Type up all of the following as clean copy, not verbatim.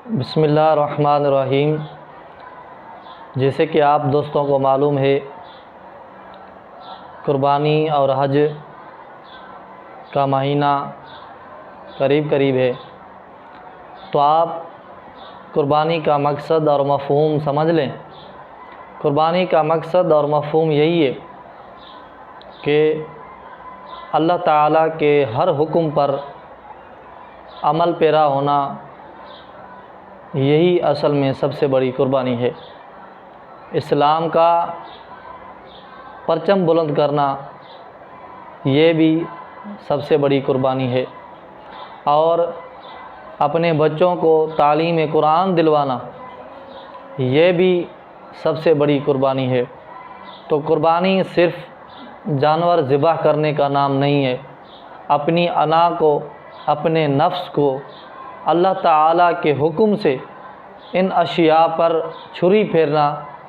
بسم اللہ الرحمن الرحیم۔ جیسے کہ آپ دوستوں کو معلوم ہے، قربانی اور حج کا مہینہ قریب ہے، تو آپ قربانی کا مقصد اور مفہوم سمجھ لیں۔ قربانی کا مقصد اور مفہوم یہی ہے کہ اللہ تعالیٰ کے ہر حکم پر عمل پیرا ہونا، یہی اصل میں سب سے بڑی قربانی ہے۔ اسلام کا پرچم بلند کرنا، یہ بھی سب سے بڑی قربانی ہے، اور اپنے بچوں کو تعلیم قرآن دلوانا، یہ بھی سب سے بڑی قربانی ہے۔ تو قربانی صرف جانور ذبح کرنے کا نام نہیں ہے۔ اپنی انا کو، اپنے نفس کو اللہ تعالیٰ کے حکم سے ان اشیاء پر چھری پھیرنا،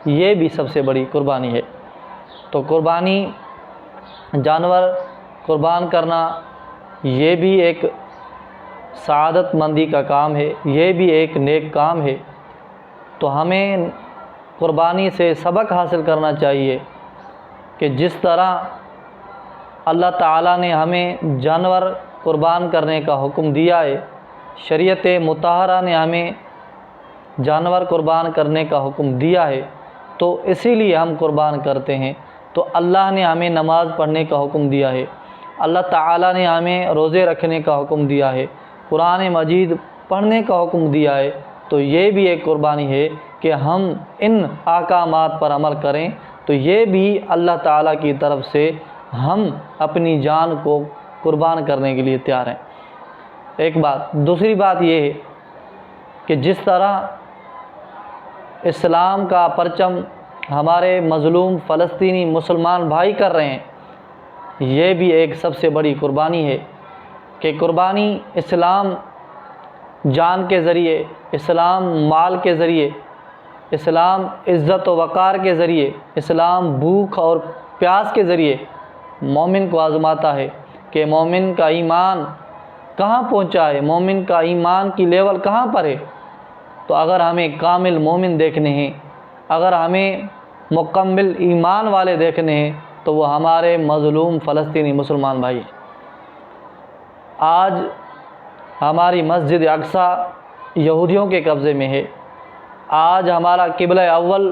یہ بھی سب سے بڑی قربانی ہے۔ تو قربانی، جانور قربان کرنا، یہ بھی ایک سعادت مندی کا کام ہے، یہ بھی ایک نیک کام ہے۔ تو ہمیں قربانی سے سبق حاصل کرنا چاہیے کہ جس طرح اللہ تعالیٰ نے ہمیں جانور قربان کرنے کا حکم دیا ہے، شریعت مطہرہ نے ہمیں جانور قربان کرنے کا حکم دیا ہے، تو اسی لیے ہم قربان کرتے ہیں۔ تو اللہ نے ہمیں نماز پڑھنے کا حکم دیا ہے، اللہ تعالیٰ نے ہمیں روزے رکھنے کا حکم دیا ہے، قرآن مجید پڑھنے کا حکم دیا ہے، تو یہ بھی ایک قربانی ہے کہ ہم ان احکامات پر عمل کریں۔ تو یہ بھی اللہ تعالیٰ کی طرف سے ہم اپنی جان کو قربان کرنے کے لیے تیار ہیں۔ ایک بات، دوسری بات یہ ہے کہ جس طرح اسلام کا پرچم ہمارے مظلوم فلسطینی مسلمان بھائی کر رہے ہیں، یہ بھی ایک سب سے بڑی قربانی ہے کہ قربانی اسلام جان کے ذریعے، اسلام مال کے ذریعے، اسلام عزت و وقار کے ذریعے، اسلام بھوک اور پیاس کے ذریعے مومن کو آزماتا ہے کہ مومن کا ایمان کہاں پہنچا ہے، مومن کا ایمان کی لیول کہاں پر ہے۔ تو اگر ہمیں کامل مومن دیکھنے ہیں، اگر ہمیں مکمل ایمان والے دیکھنے ہیں، تو وہ ہمارے مظلوم فلسطینی مسلمان بھائی ہیں۔ آج ہماری مسجد اقصیٰ یہودیوں کے قبضے میں ہے، آج ہمارا قبلہ اول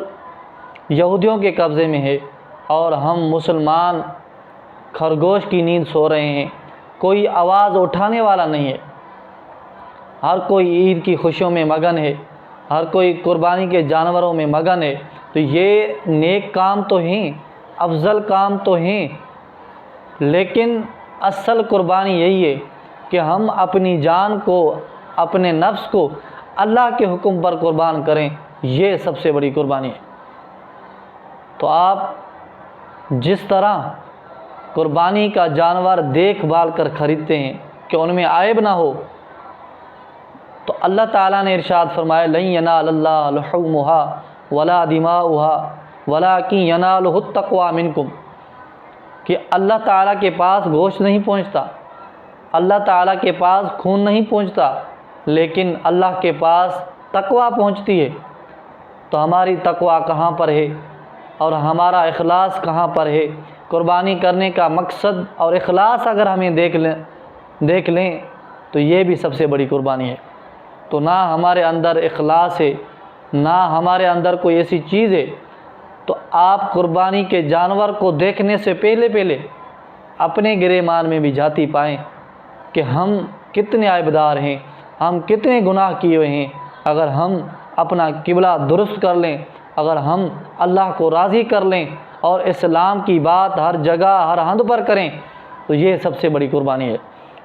یہودیوں کے قبضے میں ہے، اور ہم مسلمان خرگوش کی نیند سو رہے ہیں، کوئی آواز اٹھانے والا نہیں ہے۔ ہر کوئی عید کی خوشیوں میں مگن ہے، ہر کوئی قربانی کے جانوروں میں مگن ہے۔ تو یہ نیک کام تو ہیں، افضل کام تو ہیں، لیکن اصل قربانی یہی ہے کہ ہم اپنی جان کو، اپنے نفس کو اللہ کے حکم پر قربان کریں، یہ سب سے بڑی قربانی ہے۔ تو آپ جس طرح قربانی کا جانور دیکھ بھال کر خریدتے ہیں کہ ان میں عیب نہ ہو، تو اللہ تعالیٰ نے ارشاد فرمایا لن ینال اللہ لحومها ولا دماؤها ولکن ینالہ التقوی منکم، کہ اللہ تعالیٰ کے پاس گوشت نہیں پہنچتا، اللہ تعالیٰ کے پاس خون نہیں پہنچتا، لیکن اللہ کے پاس تقوی پہنچتی ہے۔ تو ہماری تقوی کہاں پر ہے اور ہمارا اخلاص کہاں پر ہے؟ قربانی کرنے کا مقصد اور اخلاص اگر ہمیں دیکھ لیں تو یہ بھی سب سے بڑی قربانی ہے۔ تو نہ ہمارے اندر اخلاص ہے، نہ ہمارے اندر کوئی ایسی چیز ہے، تو آپ قربانی کے جانور کو دیکھنے سے پہلے اپنے گریمان میں بھی جھانکی پائیں کہ ہم کتنے عیبدار ہیں، ہم کتنے گناہ کیے ہوئے ہیں۔ اگر ہم اپنا قبلہ درست کر لیں، اگر ہم اللہ کو راضی کر لیں اور اسلام کی بات ہر جگہ ہر ہند پر کریں، تو یہ سب سے بڑی قربانی ہے۔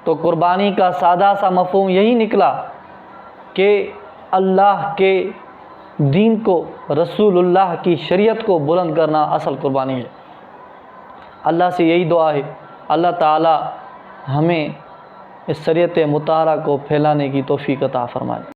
تو قربانی کا سادہ سا مفہوم یہی نکلا کہ اللہ کے دین کو، رسول اللہ کی شریعت کو بلند کرنا اصل قربانی ہے۔ اللہ سے یہی دعا ہے، اللہ تعالی ہمیں اس شریعت مطہرہ کو پھیلانے کی توفیق عطا فرمائے۔